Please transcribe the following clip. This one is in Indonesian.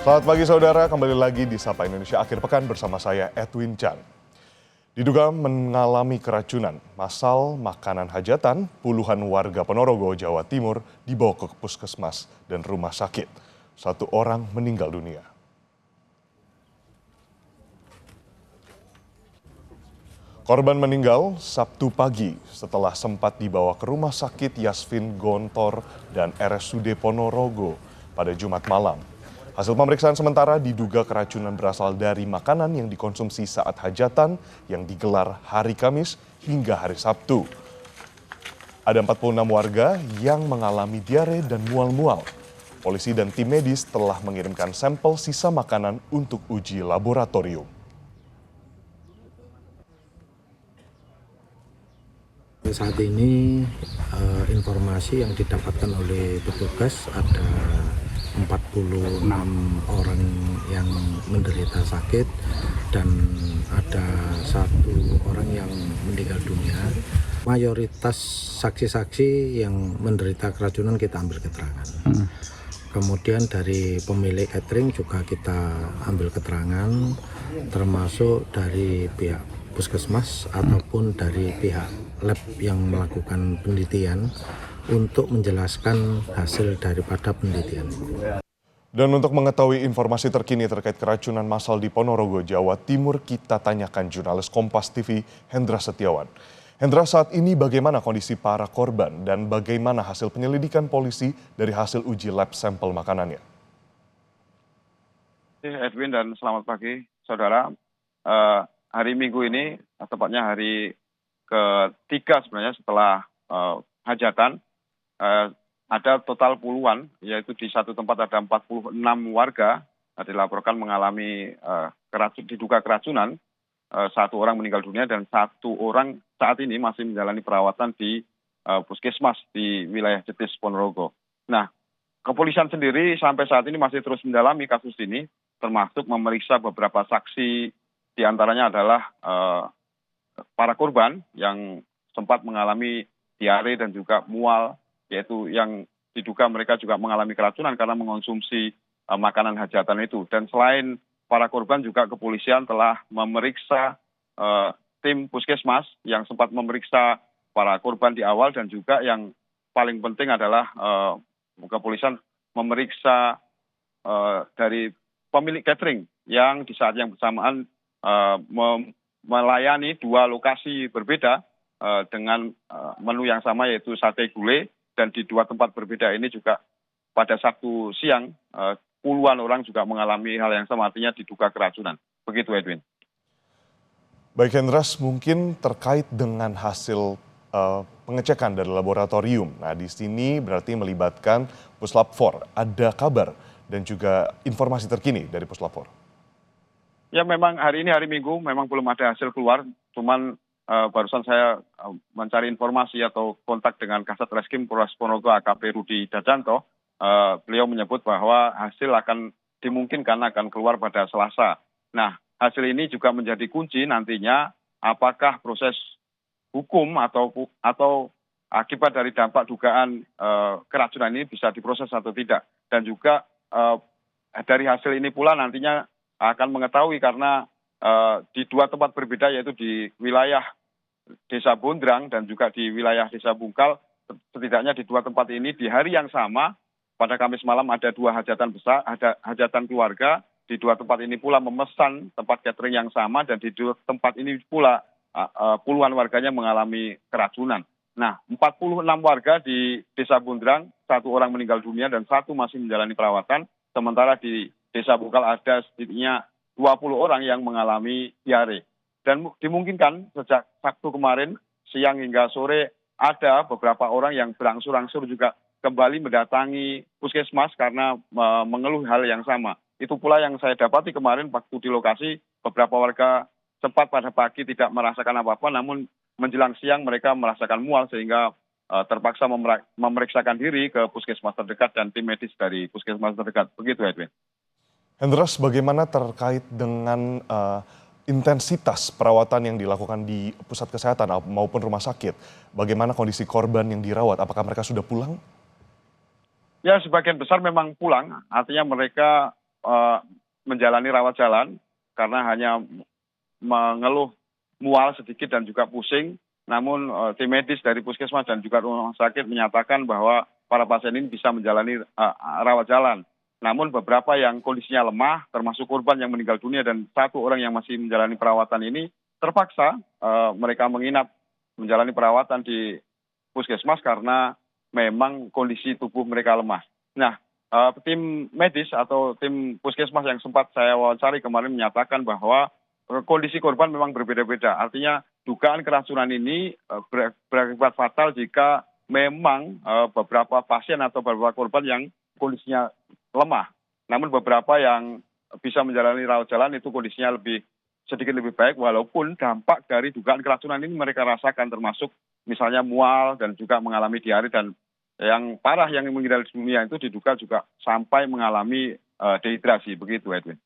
Selamat pagi saudara, kembali lagi di Sapa Indonesia Akhir Pekan bersama saya Edwin Chan. Diduga mengalami keracunan, masal makanan hajatan, puluhan warga Ponorogo, Jawa Timur dibawa ke puskesmas dan rumah sakit. 1 orang meninggal dunia. Korban meninggal Sabtu pagi setelah sempat dibawa ke rumah sakit Yasvin Gontor dan RSUD Ponorogo pada Jumat malam. Hasil pemeriksaan sementara diduga keracunan berasal dari makanan yang dikonsumsi saat hajatan yang digelar hari Kamis hingga hari Sabtu. Ada 46 warga yang mengalami diare dan mual-mual. Polisi dan tim medis telah mengirimkan sampel sisa makanan untuk uji laboratorium. Saat ini informasi yang didapatkan oleh petugas ada 46 orang yang menderita sakit dan ada 1 orang yang meninggal dunia. Mayoritas saksi-saksi yang menderita keracunan kita ambil keterangan. Kemudian dari pemilik catering juga kita ambil keterangan, termasuk dari pihak puskesmas ataupun dari pihak lab yang melakukan penelitian untuk menjelaskan hasil daripada penelitian. Dan untuk mengetahui informasi terkini terkait keracunan massal di Ponorogo, Jawa Timur, kita tanyakan jurnalis Kompas TV Hendra Setiawan. Hendra, saat ini bagaimana kondisi para korban dan bagaimana hasil penyelidikan polisi dari hasil uji lab sampel makanannya? Edwin dan selamat pagi saudara. Hari Minggu ini, tepatnya hari ketiga sebenarnya setelah hajatan, ada total puluhan, yaitu di satu tempat ada 46 warga dilaporkan mengalami diduga keracunan, 1 orang meninggal dunia dan 1 orang saat ini masih menjalani perawatan di puskesmas di wilayah Jetis Ponorogo. Nah, kepolisian sendiri sampai saat ini masih terus mendalami kasus ini, termasuk memeriksa beberapa saksi, di antaranya adalah para korban yang sempat mengalami diare dan juga mual, yaitu yang diduga mereka juga mengalami keracunan karena mengonsumsi makanan hajatan itu. Dan selain para korban juga kepolisian telah memeriksa tim puskesmas yang sempat memeriksa para korban di awal, dan juga yang paling penting adalah kepolisian memeriksa dari pemilik catering yang di saat yang bersamaan melayani 2 lokasi berbeda dengan menu yang sama, yaitu sate gulai, dan di 2 tempat berbeda ini juga pada Sabtu siang puluhan orang juga mengalami hal yang sama, artinya diduga keracunan. Begitu Edwin. Baik Hendras, mungkin terkait dengan hasil pengecekan dari laboratorium. Nah, di sini berarti melibatkan Puslap 4. Ada kabar dan juga informasi terkini dari Puslap 4? Ya, memang hari ini hari Minggu memang belum ada hasil keluar, cuman barusan saya mencari informasi atau kontak dengan Kasat Reskrim Polres Ponorogo AKP Rudi Dadanto. Beliau menyebut bahwa hasil akan dimungkinkan akan keluar pada Selasa. Nah, hasil ini juga menjadi kunci nantinya apakah proses hukum atau akibat dari dampak dugaan keracunan ini bisa diproses atau tidak. Dan juga dari hasil ini pula nantinya akan mengetahui, karena di 2 tempat berbeda, yaitu di wilayah Desa Bondrang dan juga di wilayah Desa Bungkal, setidaknya di 2 tempat ini di hari yang sama pada Kamis malam ada 2 hajatan besar, ada hajatan keluarga. Di 2 tempat ini pula memesan tempat catering yang sama, dan di 2 tempat ini pula puluhan warganya mengalami keracunan. Nah, 46 warga di Desa Bondrang, 1 orang meninggal dunia dan 1 masih menjalani perawatan. Sementara di Desa Bungkal ada sedikitnya 20 orang yang mengalami diare. Dan dimungkinkan sejak Sabtu kemarin siang hingga sore ada beberapa orang yang berangsur-angsur juga kembali mendatangi puskesmas karena mengeluh hal yang sama. Itu pula yang saya dapati kemarin waktu di lokasi, beberapa warga sempat pada pagi tidak merasakan apa-apa, namun menjelang siang mereka merasakan mual sehingga terpaksa memeriksakan diri ke puskesmas terdekat dan tim medis dari puskesmas terdekat. Begitu Edwin. Hendras, bagaimana terkait dengan intensitas perawatan yang dilakukan di pusat kesehatan maupun rumah sakit? Bagaimana kondisi korban yang dirawat? Apakah mereka sudah pulang? Ya, sebagian besar memang pulang, artinya mereka menjalani rawat jalan karena hanya mengeluh mual sedikit dan juga pusing. Namun tim medis dari puskesmas dan juga rumah sakit menyatakan bahwa para pasien ini bisa menjalani rawat jalan. Namun beberapa yang kondisinya lemah, termasuk korban yang meninggal dunia dan 1 orang yang masih menjalani perawatan ini, terpaksa mereka menginap menjalani perawatan di puskesmas karena memang kondisi tubuh mereka lemah. Nah, tim medis atau tim puskesmas yang sempat saya wawancari kemarin menyatakan bahwa kondisi korban memang berbeda-beda. Artinya dugaan keracunan ini berakibat fatal jika memang beberapa pasien atau beberapa korban yang kondisinya lemah. Namun beberapa yang bisa menjalani rawat jalan itu kondisinya sedikit lebih baik, walaupun dampak dari dugaan keracunan ini mereka rasakan, termasuk misalnya mual dan juga mengalami diare, dan yang parah yang meninggal dunia itu diduga juga sampai mengalami dehidrasi. Begitu, Edwin.